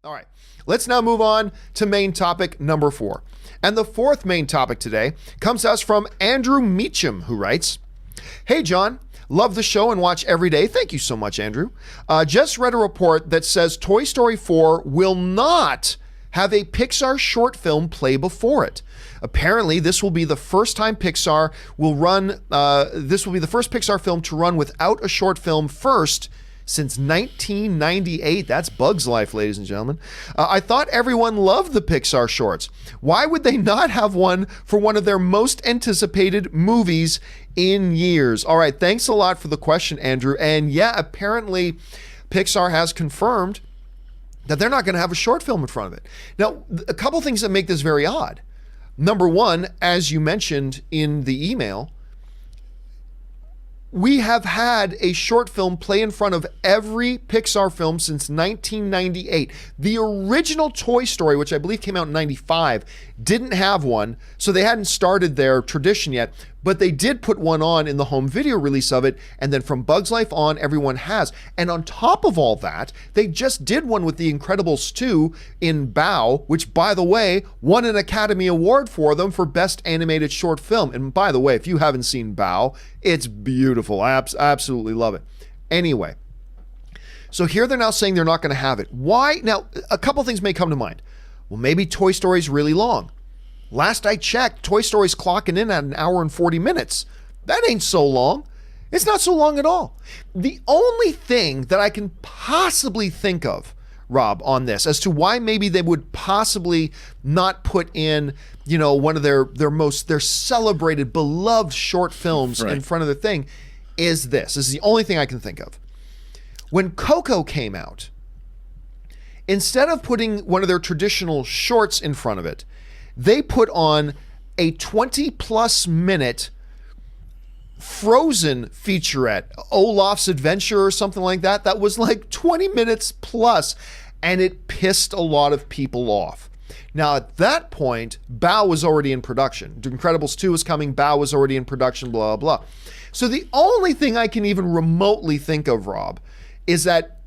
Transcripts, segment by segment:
All right, let's now move on to main topic number 4. And the fourth main topic today comes to us from Andrew Meechum, who writes, "Hey, John. Love the show and watch every day." Thank you so much, Andrew. Just read a report that says Toy Story 4 will not have a Pixar short film play before it. Apparently, this will be the first time Pixar will run, this will be the first Pixar film to run without a short film first since 1998. That's Bug's Life, ladies and gentlemen. I thought everyone loved the Pixar shorts. Why would they not have one for one of their most anticipated movies in years? All right, thanks a lot for the question, Andrew. And yeah, apparently Pixar has confirmed that they're not going to have a short film in front of it. Now, a couple things that make this very odd. Number one, as you mentioned in the email, we have had a short film play in front of every Pixar film since 1998. The original Toy Story, which I believe came out in 95, didn't have one, so they hadn't started their tradition yet, but they did put one on in the home video release of it, and then from Bug's Life on, everyone has. And on top of all that, they just did one with The Incredibles 2 in Bao, which, by the way, won an Academy Award for them for Best Animated Short Film. And by the way, if you haven't seen Bao, it's beautiful. I absolutely love it. Anyway, so here they're now saying they're not going to have it. Why? Now, a couple things may come to mind. Well, maybe Toy Story's really long. Last I checked, Toy Story's clocking in at an hour and 40 minutes. That ain't so long. It's not so long at all. The only thing that I can possibly think of, Rob, on this, as to why maybe they would possibly not put in, you know, one of their celebrated, beloved short films in front of the thing, is this. This is the only thing I can think of. When Coco came out, instead of putting one of their traditional shorts in front of it, they put on a 20-plus minute Frozen featurette, Olaf's Adventure or something like that. That was like 20 minutes plus, and it pissed a lot of people off. Now, at that point, Bao was already in production. Incredibles 2 was coming, Bao was already in production, blah, blah, blah. So the only thing I can even remotely think of, Rob, is that,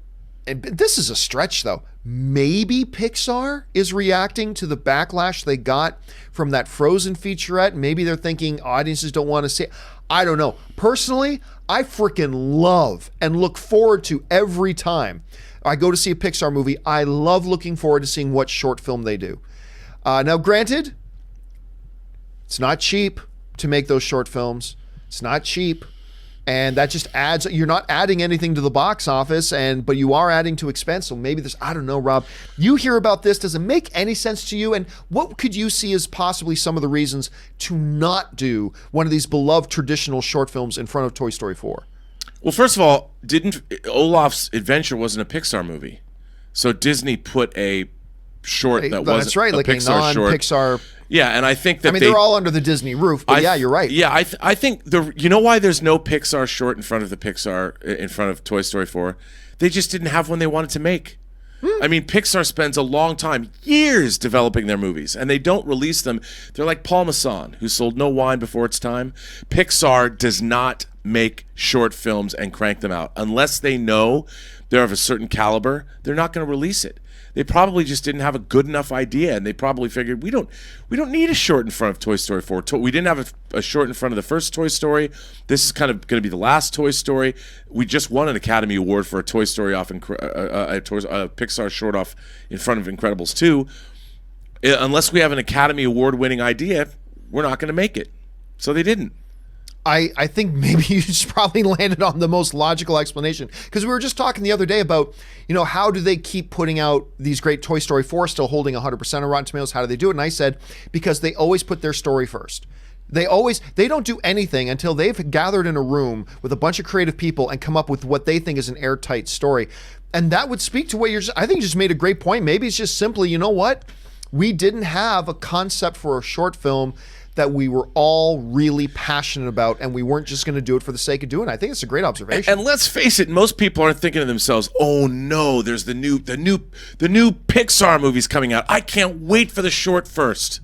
and this is a stretch though, maybe Pixar is reacting to the backlash they got from that Frozen featurette. Maybe they're thinking audiences don't want to see it. I don't know. Personally, I freaking love and look forward to every time I go to see a Pixar movie. I love looking forward to seeing what short film they do. Now, granted, it's not cheap to make those short films. It's not cheap. And that just adds, you're not adding anything to the box office, but you are adding to expense. So maybe this, I don't know, Rob, you hear about this. Does it make any sense to you? And what could you see as possibly some of the reasons to not do one of these beloved traditional short films in front of Toy Story 4? Well, first of all, Olaf's Adventure wasn't a Pixar movie. So Disney put a short that wasn't that's right, a like Pixar a non-Pixar. Yeah, and I think that they're all under the Disney roof, but yeah, you're right. Yeah, I think you know why there's no Pixar short in front of Toy Story 4? They just didn't have one they wanted to make. I mean, Pixar spends a long time, years, developing their movies, and they don't release them. They're like Paul Masson, who sold no wine before its time. Pixar does not make short films and crank them out. Unless they know they're of a certain caliber, they're not going to release it. They probably just didn't have a good enough idea, and they probably figured we don't need a short in front of Toy Story 4. We didn't have a short in front of the first Toy Story. This is kind of going to be the last Toy Story. We just won an Academy Award for a Toy Story a Pixar short off in front of Incredibles 2. Unless we have an Academy Award-winning idea, we're not going to make it. So they didn't. I think maybe you just probably landed on the most logical explanation, because we were just talking the other day about, you know, how do they keep putting out these great Toy Story 4 still holding 100% of Rotten Tomatoes? How do they do it? And I said, because they always put their story first. They don't do anything until they've gathered in a room with a bunch of creative people and come up with what they think is an airtight story. And that would speak to what I think you just made a great point. Maybe it's just simply, you know what? We didn't have a concept for a short film that we were all really passionate about, and we weren't just going to do it for the sake of doing it. I think it's a great observation. And let's face it, most people aren't thinking to themselves, "Oh no, there's the new Pixar movie's coming out. I can't wait for the short first."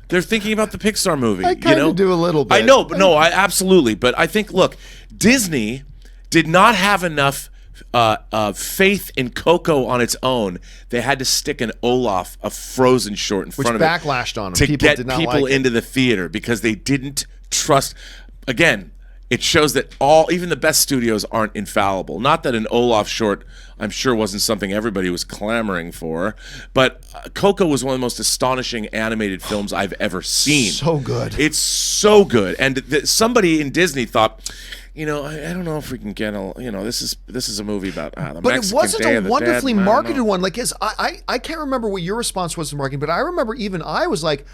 They're thinking about the Pixar movie. I kind of do a little bit. I know, but no, absolutely. But I think, look, Disney did not have enough faith in Coco on its own, they had to stick an Olaf, a Frozen short, in front of it. Which backlashed on them. To People get did not people like it. into the theater because they didn't trust. Again, it shows that even the best studios aren't infallible. Not that an Olaf short, I'm sure, wasn't something everybody was clamoring for, but Coco was one of the most astonishing animated films I've ever seen. So good. It's so good. And somebody in Disney thought, I don't know if we can get this is a movie about the but Mexican it wasn't Day a of the wonderfully Dead. I don't marketed know. one. Like, I can't remember what your response was to marketing, but I remember even I was like,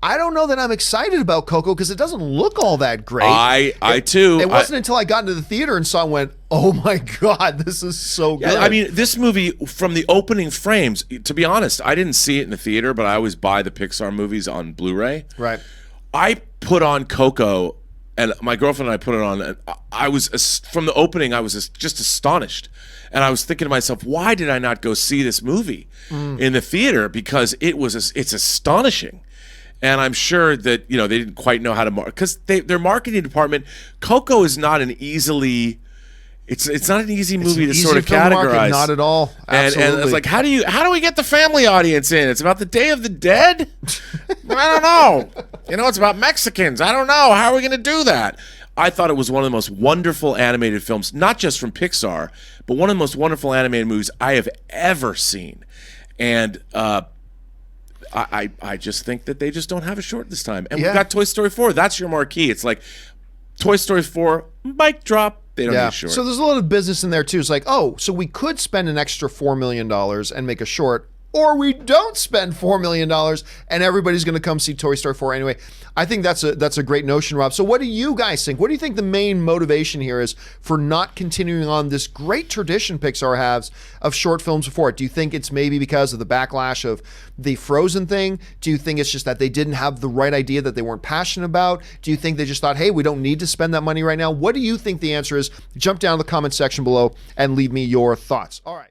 I don't know that I'm excited about Coco because it doesn't look all that great. I too. It wasn't until I got into the theater and saw it and went, oh my God, this is so good. Yeah, I mean, this movie, from the opening frames, to be honest, I didn't see it in the theater, but I always buy the Pixar movies on Blu-ray. Right. I put on Coco, and my girlfriend and I put it on, and I was, from the opening, I was just astonished. And I was thinking to myself, why did I not go see this movie in the theater? Because it's astonishing. And I'm sure that, they didn't quite know how to market, because their marketing department, Coco is not an easily, it's not an easy movie to sort of categorize. Not at all. Absolutely. And it's like, how do we get the family audience in? It's about the Day of the Dead? I don't know. It's about Mexicans. I don't know. How are we going to do that? I thought it was one of the most wonderful animated films, not just from Pixar, but one of the most wonderful animated movies I have ever seen. And I just think that they just don't have a short this time. And we've got Toy Story 4. That's your marquee. It's like Toy Story 4, mic drop. They don't need a short. So there's a lot of business in there too. It's like, so we could spend an extra $4 million and make a short, or we don't spend $4 million and everybody's going to come see Toy Story 4 anyway. I think that's a great notion, Rob. So what do you guys think? What do you think the main motivation here is for not continuing on this great tradition Pixar has of short films before it? Do you think it's maybe because of the backlash of the Frozen thing? Do you think it's just that they didn't have the right idea, that they weren't passionate about? Do you think they just thought, hey, we don't need to spend that money right now? What do you think the answer is? Jump down in the comment section below and leave me your thoughts. All right.